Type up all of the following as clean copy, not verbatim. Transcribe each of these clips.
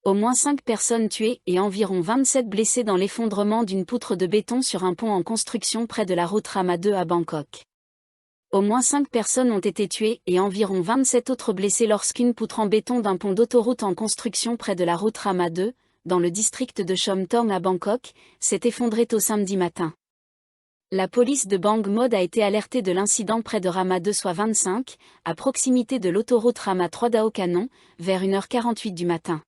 Au moins 5 personnes tuées et environ 27 blessées dans l'effondrement d'une poutre de béton sur un pont en construction près de la route Rama 2 à Bangkok. Au moins 5 personnes ont été tuées et environ 27 autres blessées lorsqu'une poutre en béton d'un pont d'autoroute en construction près de la route Rama 2, dans le district de Chom Thong à Bangkok, s'est effondrée tôt samedi matin. La police de Bang Mode a été alertée de l'incident près de Rama 2 soit 25, à proximité de l'autoroute Rama 3 d'Ao Canon, vers 1h48 du matin.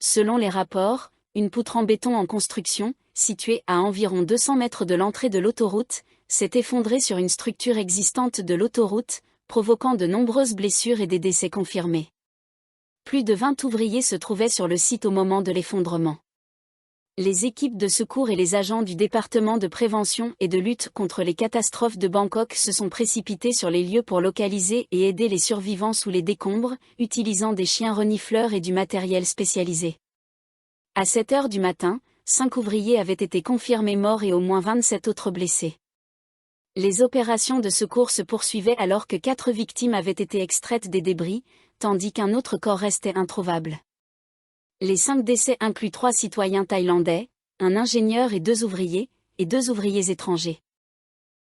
Selon les rapports, une poutre en béton en construction, située à environ 200 mètres de l'entrée de l'autoroute, s'est effondrée sur une structure existante de l'autoroute, provoquant de nombreuses blessures et des décès confirmés. Plus de 20 ouvriers se trouvaient sur le site au moment de l'effondrement. Les équipes de secours et les agents du département de prévention et de lutte contre les catastrophes de Bangkok se sont précipités sur les lieux pour localiser et aider les survivants sous les décombres, utilisant des chiens renifleurs et du matériel spécialisé. À 7 heures du matin, 5 ouvriers avaient été confirmés morts et au moins 27 autres blessés. Les opérations de secours se poursuivaient alors que 4 victimes avaient été extraites des débris, tandis qu'un autre corps restait introuvable. Les 5 décès incluent 3 citoyens thaïlandais, un ingénieur et 2 ouvriers étrangers.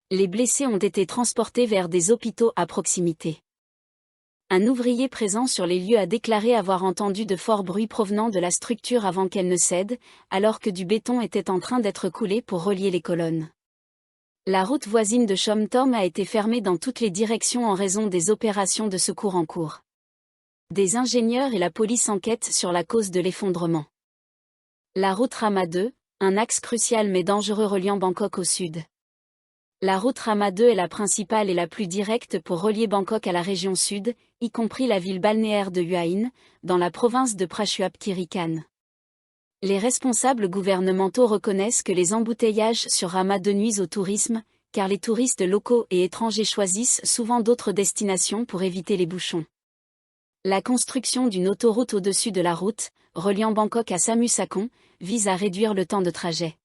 Les blessés ont été transportés vers des hôpitaux à proximité. Un ouvrier présent sur les lieux a déclaré avoir entendu de forts bruits provenant de la structure avant qu'elle ne cède, alors que du béton était en train d'être coulé pour relier les colonnes. La route voisine de Chom Thong a été fermée dans toutes les directions en raison des opérations de secours en cours. Des ingénieurs et la police enquêtent sur la cause de l'effondrement. La route Rama 2, un axe crucial mais dangereux reliant Bangkok au sud. La route Rama 2 est la principale et la plus directe pour relier Bangkok à la région sud, y compris la ville balnéaire de Hua Hin, dans la province de Prachuap Khiri Khan. Les responsables gouvernementaux reconnaissent que les embouteillages sur Rama 2 nuisent au tourisme, car les touristes locaux et étrangers choisissent souvent d'autres destinations pour éviter les bouchons. La construction d'une autoroute au-dessus de la route, reliant Bangkok à Samut Sakhon, vise à réduire le temps de trajet.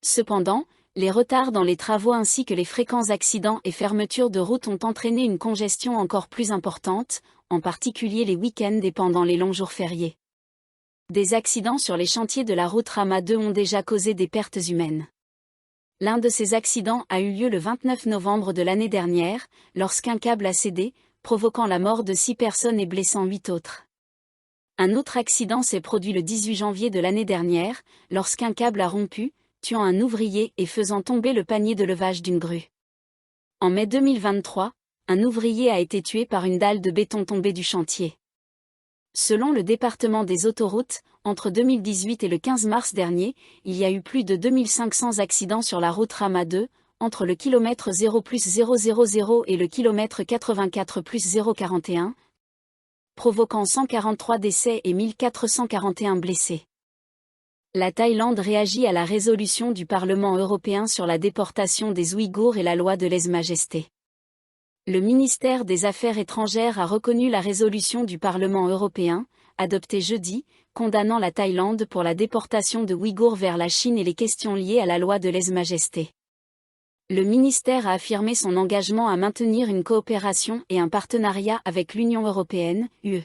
Cependant, les retards dans les travaux ainsi que les fréquents accidents et fermetures de routes ont entraîné une congestion encore plus importante, en particulier les week-ends et pendant les longs jours fériés. Des accidents sur les chantiers de la route Rama 2 ont déjà causé des pertes humaines. L'un de ces accidents a eu lieu le 29 novembre de l'année dernière, lorsqu'un câble a cédé, provoquant la mort de 6 personnes et blessant 8 autres. Un autre accident s'est produit le 18 janvier de l'année dernière, lorsqu'un câble a rompu, tuant un ouvrier et faisant tomber le panier de levage d'une grue. En mai 2023, un ouvrier a été tué par une dalle de béton tombée du chantier. Selon le département des autoroutes, entre 2018 et le 15 mars dernier, il y a eu plus de 2500 accidents sur la route Rama 2, entre le kilomètre 0+000 et le kilomètre 84+041, provoquant 143 décès et 1441 blessés. La Thaïlande réagit à la résolution du Parlement européen sur la déportation des Ouïghours et la loi de lèse-majesté. Le ministère des Affaires étrangères a reconnu la résolution du Parlement européen, adoptée jeudi, condamnant la Thaïlande pour la déportation de Ouïghours vers la Chine et les questions liées à la loi de lèse-majesté. Le ministère a affirmé son engagement à maintenir une coopération et un partenariat avec l'Union européenne, UE.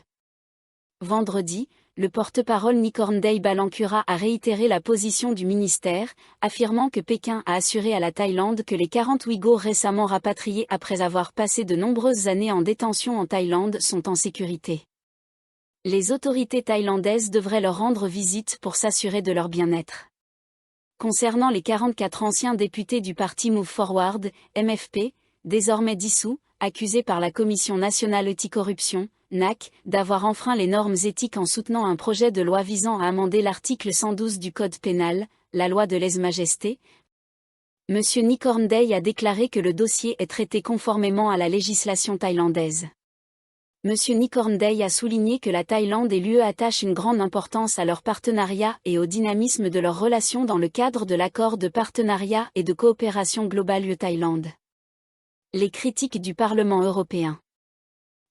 Vendredi, le porte-parole Nikorndej Balankura a réitéré la position du ministère, affirmant que Pékin a assuré à la Thaïlande que les 40 Ouïghours récemment rapatriés après avoir passé de nombreuses années en détention en Thaïlande sont en sécurité. Les autorités thaïlandaises devraient leur rendre visite pour s'assurer de leur bien-être. Concernant les 44 anciens députés du parti Move Forward, MFP, désormais dissous, accusés par la Commission nationale anticorruption, NAC, d'avoir enfreint les normes éthiques en soutenant un projet de loi visant à amender l'article 112 du Code pénal, la loi de lèse-majesté, M. Nikorndej a déclaré que le dossier est traité conformément à la législation thaïlandaise. M. Nikorndej a souligné que la Thaïlande et l'UE attachent une grande importance à leur partenariat et au dynamisme de leurs relations dans le cadre de l'accord de partenariat et de coopération globale UE-Thaïlande. Les critiques du Parlement européen.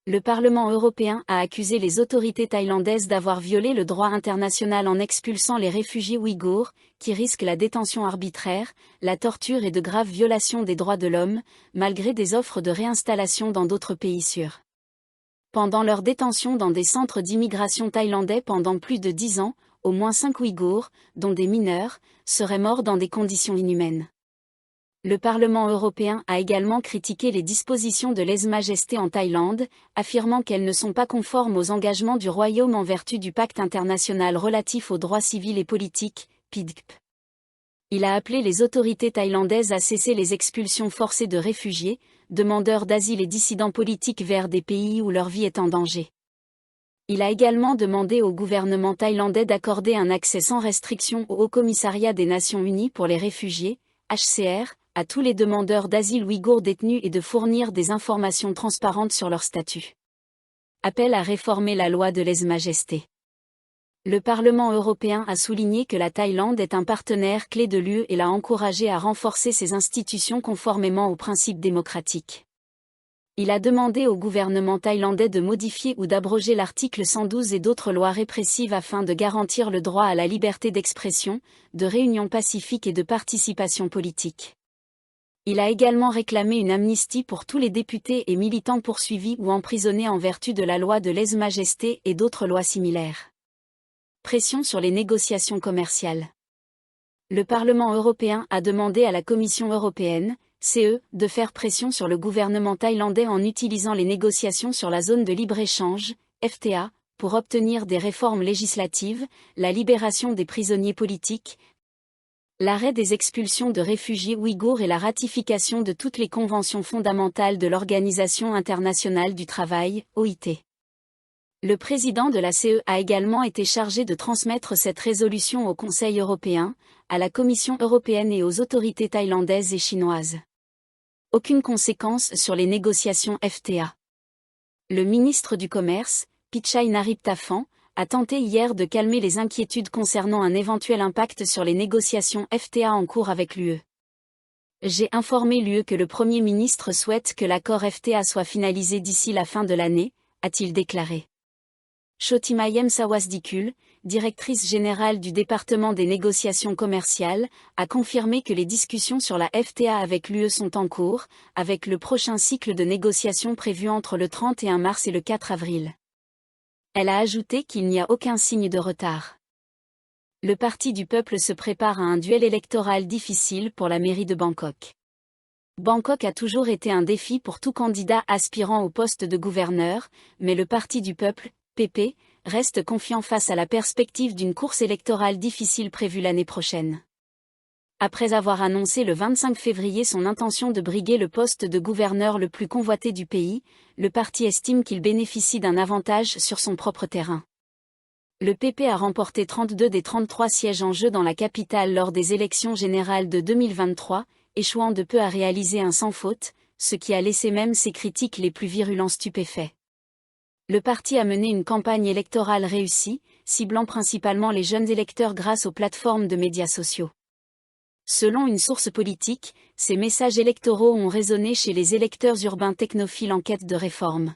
Le Parlement européen a accusé les autorités thaïlandaises d'avoir violé le droit international en expulsant les réfugiés ouïghours, qui risquent la détention arbitraire, la torture et de graves violations des droits de l'homme, malgré des offres de réinstallation dans d'autres pays sûrs. Pendant leur détention dans des centres d'immigration thaïlandais pendant plus de 10 ans, au moins 5 Ouïghours, dont des mineurs, seraient morts dans des conditions inhumaines. Le Parlement européen a également critiqué les dispositions de lèse-majesté en Thaïlande, affirmant qu'elles ne sont pas conformes aux engagements du Royaume en vertu du Pacte international relatif aux droits civils et politiques, PIDCP. Il a appelé les autorités thaïlandaises à cesser les expulsions forcées de réfugiés, demandeurs d'asile et dissidents politiques vers des pays où leur vie est en danger. Il a également demandé au gouvernement thaïlandais d'accorder un accès sans restriction au Haut-Commissariat des Nations Unies pour les réfugiés, HCR, à tous les demandeurs d'asile ouïghours détenus et de fournir des informations transparentes sur leur statut. Appel à réformer la loi de lèse-majesté. Le Parlement européen a souligné que la Thaïlande est un partenaire clé de l'UE et l'a encouragé à renforcer ses institutions conformément aux principes démocratiques. Il a demandé au gouvernement thaïlandais de modifier ou d'abroger l'article 112 et d'autres lois répressives afin de garantir le droit à la liberté d'expression, de réunion pacifique et de participation politique. Il a également réclamé une amnistie pour tous les députés et militants poursuivis ou emprisonnés en vertu de la loi de lèse-majesté et d'autres lois similaires. Pression sur les négociations commerciales. Le Parlement européen a demandé à la Commission européenne, CE, de faire pression sur le gouvernement thaïlandais en utilisant les négociations sur la zone de libre-échange, FTA, pour obtenir des réformes législatives, la libération des prisonniers politiques, l'arrêt des expulsions de réfugiés ouïghours et la ratification de toutes les conventions fondamentales de l'Organisation internationale du travail, OIT. Le président de la CE a également été chargé de transmettre cette résolution au Conseil européen, à la Commission européenne et aux autorités thaïlandaises et chinoises. Aucune conséquence sur les négociations FTA. Le ministre du Commerce, Pichai Nariptaphan, a tenté hier de calmer les inquiétudes concernant un éventuel impact sur les négociations FTA en cours avec l'UE. J'ai informé l'UE que le Premier ministre souhaite que l'accord FTA soit finalisé d'ici la fin de l'année, a-t-il déclaré. Chotimayem Sawasdikul, directrice générale du département des négociations commerciales, a confirmé que les discussions sur la FTA avec l'UE sont en cours, avec le prochain cycle de négociations prévu entre le 31 mars et le 4 avril. Elle a ajouté qu'il n'y a aucun signe de retard. Le Parti du peuple se prépare à un duel électoral difficile pour la mairie de Bangkok. Bangkok a toujours été un défi pour tout candidat aspirant au poste de gouverneur, mais le Parti du peuple, PP, reste confiant face à la perspective d'une course électorale difficile prévue l'année prochaine. Après avoir annoncé le 25 février son intention de briguer le poste de gouverneur le plus convoité du pays, le parti estime qu'il bénéficie d'un avantage sur son propre terrain. Le PP a remporté 32 des 33 sièges en jeu dans la capitale lors des élections générales de 2023, échouant de peu à réaliser un sans faute, ce qui a laissé même ses critiques les plus virulents stupéfaits. Le parti a mené une campagne électorale réussie, ciblant principalement les jeunes électeurs grâce aux plateformes de médias sociaux. Selon une source politique, ces messages électoraux ont résonné chez les électeurs urbains technophiles en quête de réforme.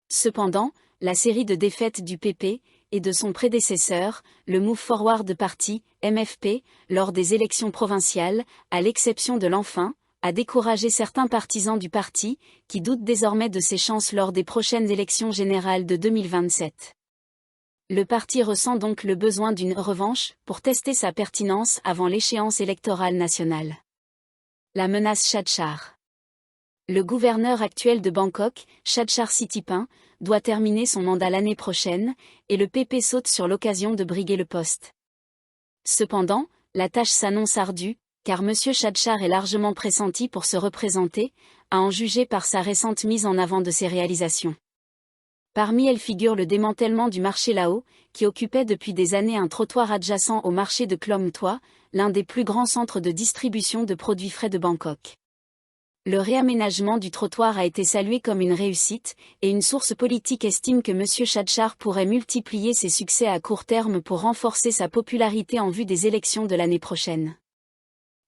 Cependant, la série de défaites du PP, et de son prédécesseur, le Move Forward Party, MFP, lors des élections provinciales, à l'exception de l'Enfin, a découragé certains partisans du parti, qui doutent désormais de ses chances lors des prochaines élections générales de 2027. Le parti ressent donc le besoin d'une revanche pour tester sa pertinence avant l'échéance électorale nationale. La menace Chadchar. Le gouverneur actuel de Bangkok, Chadchar Sitipin, doit terminer son mandat l'année prochaine, et le PP saute sur l'occasion de briguer le poste. Cependant, la tâche s'annonce ardue, car M. Chadchar est largement pressenti pour se représenter, à en juger par sa récente mise en avant de ses réalisations. Parmi elles figure le démantèlement du marché Lao, qui occupait depuis des années un trottoir adjacent au marché de Klom Toa, l'un des plus grands centres de distribution de produits frais de Bangkok. Le réaménagement du trottoir a été salué comme une réussite, et une source politique estime que M. Chadchar pourrait multiplier ses succès à court terme pour renforcer sa popularité en vue des élections de l'année prochaine.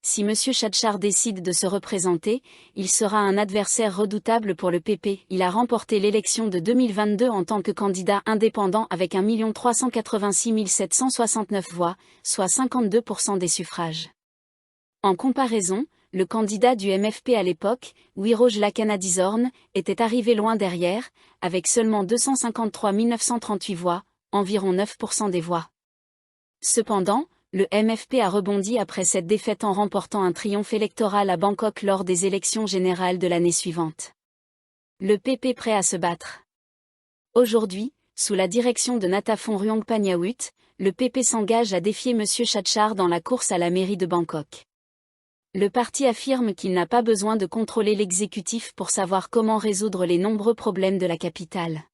Si M. Chadchar décide de se représenter, il sera un adversaire redoutable pour le PP. Il a remporté l'élection de 2022 en tant que candidat indépendant avec 1 386 769 voix, soit 52% des suffrages. En comparaison, le candidat du MFP à l'époque, Wiroj Lakanadizorn, était arrivé loin derrière, avec seulement 253 938 voix, environ 9% des voix. Cependant, le MFP a rebondi après cette défaite en remportant un triomphe électoral à Bangkok lors des élections générales de l'année suivante. Le PP prêt à se battre. Aujourd'hui, sous la direction de Natapon Ruangpanyaut, le PP s'engage à défier M. Chatchar dans la course à la mairie de Bangkok. Le parti affirme qu'il n'a pas besoin de contrôler l'exécutif pour savoir comment résoudre les nombreux problèmes de la capitale.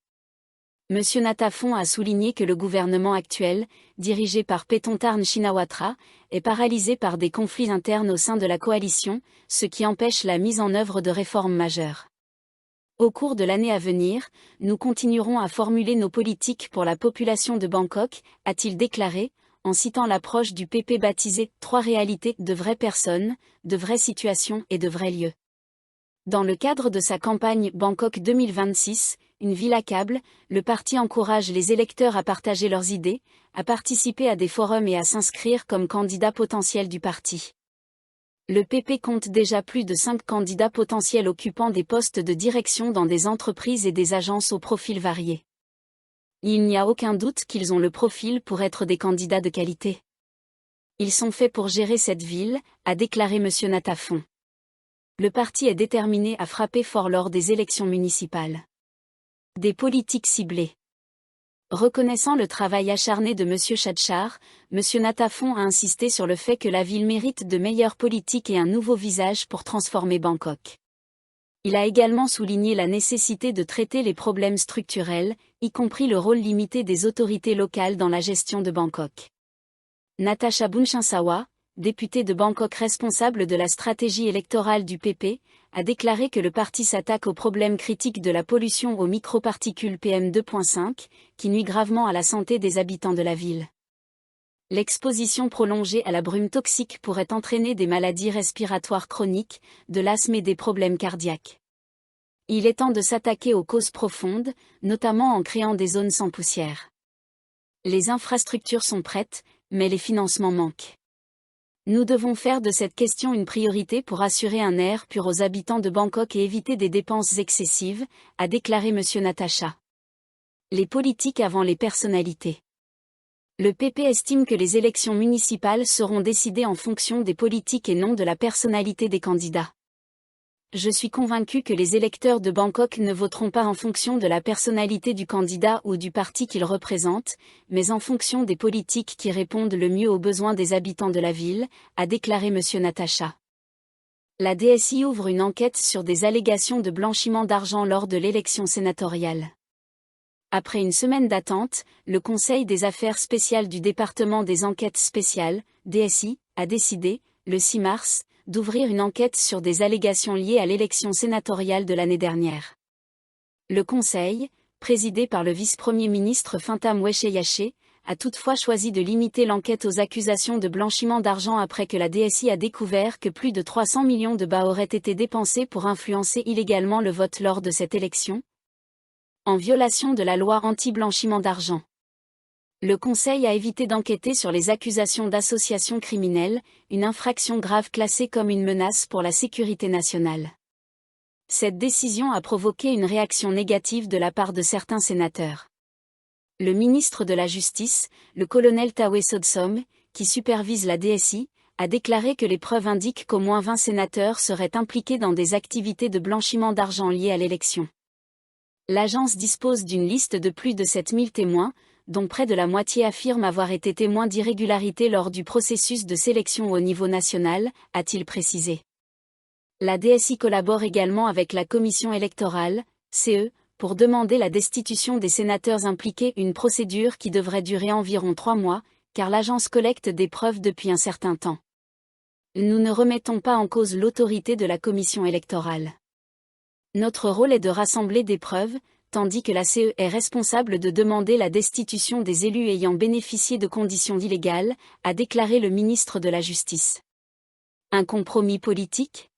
M. Natapon a souligné que le gouvernement actuel, dirigé par Paetongtarn Shinawatra, est paralysé par des conflits internes au sein de la coalition, ce qui empêche la mise en œuvre de réformes majeures. Au cours de l'année à venir, nous continuerons à formuler nos politiques pour la population de Bangkok, a-t-il déclaré, en citant l'approche du PP baptisée « Trois réalités de vraies personnes, de vraies situations et de vrais lieux ». Dans le cadre de sa campagne Bangkok 2026, une ville à câble, le parti encourage les électeurs à partager leurs idées, à participer à des forums et à s'inscrire comme candidats potentiels du parti. Le PP compte déjà plus de 5 candidats potentiels occupant des postes de direction dans des entreprises et des agences aux profils variés. Il n'y a aucun doute qu'ils ont le profil pour être des candidats de qualité. Ils sont faits pour gérer cette ville, a déclaré M. Natapon. Le parti est déterminé à frapper fort lors des élections municipales. Des politiques ciblées. Reconnaissant le travail acharné de M. Chatchar, M. Natapon a insisté sur le fait que la ville mérite de meilleures politiques et un nouveau visage pour transformer Bangkok. Il a également souligné la nécessité de traiter les problèmes structurels, y compris le rôle limité des autorités locales dans la gestion de Bangkok. Natasha Boonchunsawa, députée de Bangkok responsable de la stratégie électorale du PP, a déclaré que le parti s'attaque au problème critique de la pollution aux microparticules PM2.5, qui nuit gravement à la santé des habitants de la ville. L'exposition prolongée à la brume toxique pourrait entraîner des maladies respiratoires chroniques, de l'asthme et des problèmes cardiaques. Il est temps de s'attaquer aux causes profondes, notamment en créant des zones sans poussière. Les infrastructures sont prêtes, mais les financements manquent. Nous devons faire de cette question une priorité pour assurer un air pur aux habitants de Bangkok et éviter des dépenses excessives, a déclaré M. Natasha. Les politiques avant les personnalités. Le PP estime que les élections municipales seront décidées en fonction des politiques et non de la personnalité des candidats. Je suis convaincu que les électeurs de Bangkok ne voteront pas en fonction de la personnalité du candidat ou du parti qu'il représente, mais en fonction des politiques qui répondent le mieux aux besoins des habitants de la ville, a déclaré M. Natasha. La DSI ouvre une enquête sur des allégations de blanchiment d'argent lors de l'élection sénatoriale. Après une semaine d'attente, le Conseil des affaires spéciales du département des enquêtes spéciales, DSI, a décidé, le 6 mars, d'ouvrir une enquête sur des allégations liées à l'élection sénatoriale de l'année dernière. Le Conseil, présidé par le vice-premier ministre Fintam Wechayachai, a toutefois choisi de limiter l'enquête aux accusations de blanchiment d'argent après que la DSI a découvert que plus de 300 millions de bahts auraient été dépensés pour influencer illégalement le vote lors de cette élection, en violation de la loi anti-blanchiment d'argent. Le Conseil a évité d'enquêter sur les accusations d'association criminelle, une infraction grave classée comme une menace pour la sécurité nationale. Cette décision a provoqué une réaction négative de la part de certains sénateurs. Le ministre de la Justice, le colonel Tawe Sodsom, qui supervise la DSI, a déclaré que les preuves indiquent qu'au moins 20 sénateurs seraient impliqués dans des activités de blanchiment d'argent liées à l'élection. L'agence dispose d'une liste de plus de 7000 témoins, dont près de la moitié affirment avoir été témoins d'irrégularités lors du processus de sélection au niveau national, a-t-il précisé. La DSI collabore également avec la Commission électorale, CE, pour demander la destitution des sénateurs impliqués, une procédure qui devrait durer environ 3 mois, car l'agence collecte des preuves depuis un certain temps. Nous ne remettons pas en cause l'autorité de la Commission électorale. Notre rôle est de rassembler des preuves, tandis que la CE est responsable de demander la destitution des élus ayant bénéficié de conditions illégales, a déclaré le ministre de la Justice. Un compromis politique ?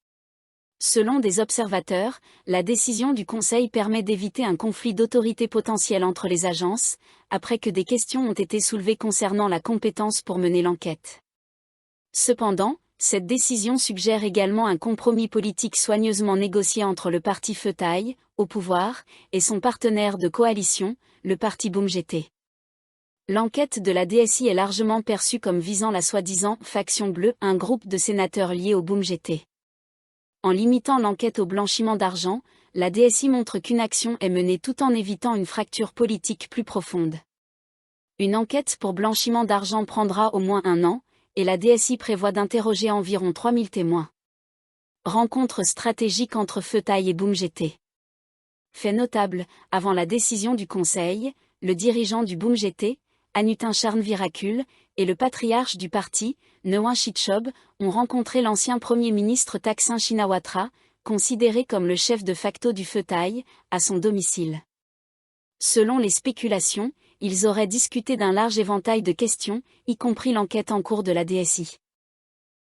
Selon des observateurs, la décision du Conseil permet d'éviter un conflit d'autorité potentiel entre les agences, après que des questions ont été soulevées concernant la compétence pour mener l'enquête. Cependant, Cette décision suggère également un compromis politique soigneusement négocié entre le parti Feutaï, au pouvoir, et son partenaire de coalition, le parti Boum-Jété. L'enquête de la DSI est largement perçue comme visant la soi-disant « faction bleue », un groupe de sénateurs liés au Boum-Jété. En limitant l'enquête au blanchiment d'argent, la DSI montre qu'une action est menée tout en évitant une fracture politique plus profonde. Une enquête pour blanchiment d'argent prendra au moins 1 an, et la DSI prévoit d'interroger environ 3000 témoins. Rencontre stratégique entre Feutaï et Boum-Jété. Fait notable, avant la décision du Conseil, le dirigeant du Boum-Jété, Anutin Charnvirakul, et le patriarche du parti, Neouin Chichob, ont rencontré l'ancien Premier ministre Thaksin Shinawatra, considéré comme le chef de facto du Feutaï, à son domicile. Selon les spéculations, ils auraient discuté d'un large éventail de questions, y compris l'enquête en cours de la DSI.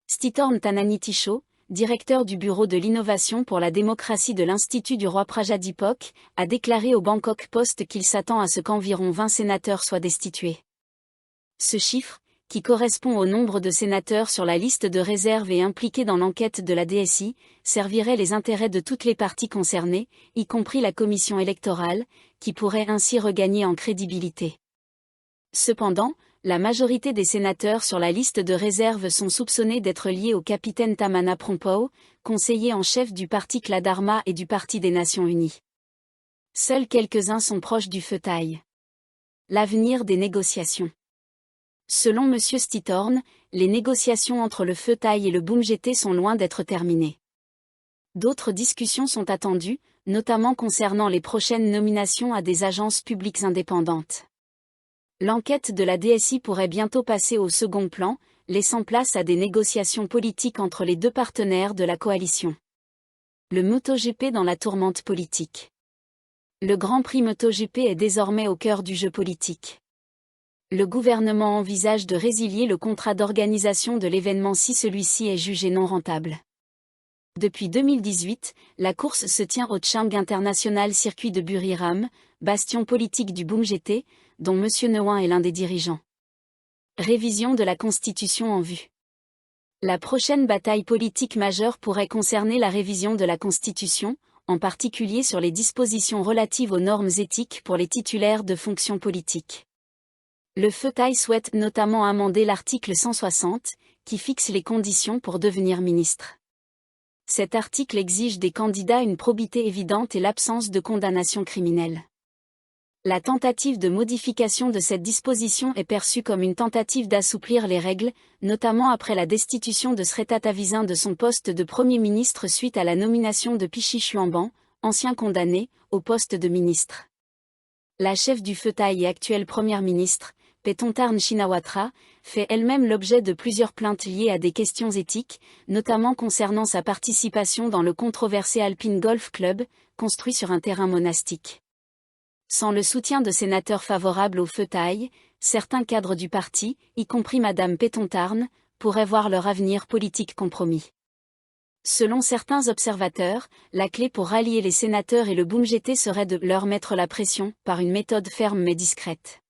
Stitorn Tananitisho, directeur du Bureau de l'innovation pour la démocratie de l'Institut du roi Prajadipok, a déclaré au Bangkok Post qu'il s'attend à ce qu'environ 20 sénateurs soient destitués. Ce chiffre, qui correspond au nombre de sénateurs sur la liste de réserve et impliqués dans l'enquête de la DSI, servirait les intérêts de toutes les parties concernées, y compris la commission électorale, qui pourrait ainsi regagner en crédibilité. Cependant, la majorité des sénateurs sur la liste de réserve sont soupçonnés d'être liés au capitaine Tamana Prompo, conseiller en chef du parti Kladharma et du Parti des Nations Unies. Seuls quelques-uns sont proches du Feutaï. L'avenir des négociations. Selon M. Stitorn, les négociations entre le Feutaï et le Boum-Jété sont loin d'être terminées. D'autres discussions sont attendues, notamment concernant les prochaines nominations à des agences publiques indépendantes. L'enquête de la DSI pourrait bientôt passer au second plan, laissant place à des négociations politiques entre les deux partenaires de la coalition. Le MotoGP dans la tourmente politique. Le Grand Prix MotoGP est désormais au cœur du jeu politique. Le gouvernement envisage de résilier le contrat d'organisation de l'événement si celui-ci est jugé non rentable. Depuis 2018, la course se tient au Chang International Circuit de Buriram, bastion politique du Boum-Jété, dont M. Neouin est l'un des dirigeants. Révision de la Constitution en vue. La prochaine bataille politique majeure pourrait concerner la révision de la Constitution, en particulier sur les dispositions relatives aux normes éthiques pour les titulaires de fonctions politiques. Le Feutaï souhaite notamment amender l'article 160, qui fixe les conditions pour devenir ministre. Cet article exige des candidats une probité évidente et l'absence de condamnation criminelle. La tentative de modification de cette disposition est perçue comme une tentative d'assouplir les règles, notamment après la destitution de Srettha Thavisin de son poste de Premier ministre suite à la nomination de Pichi Chuamban, ancien condamné, au poste de ministre. La chef du Feutaï et actuelle première ministre, Paetongtarn Shinawatra, fait elle-même l'objet de plusieurs plaintes liées à des questions éthiques, notamment concernant sa participation dans le controversé Alpine Golf Club, construit sur un terrain monastique. Sans le soutien de sénateurs favorables au Feutaï, certains cadres du parti, y compris Madame Paetongtarn, pourraient voir leur avenir politique compromis. Selon certains observateurs, la clé pour rallier les sénateurs et le Boum-Jété serait de leur mettre la pression, par une méthode ferme mais discrète.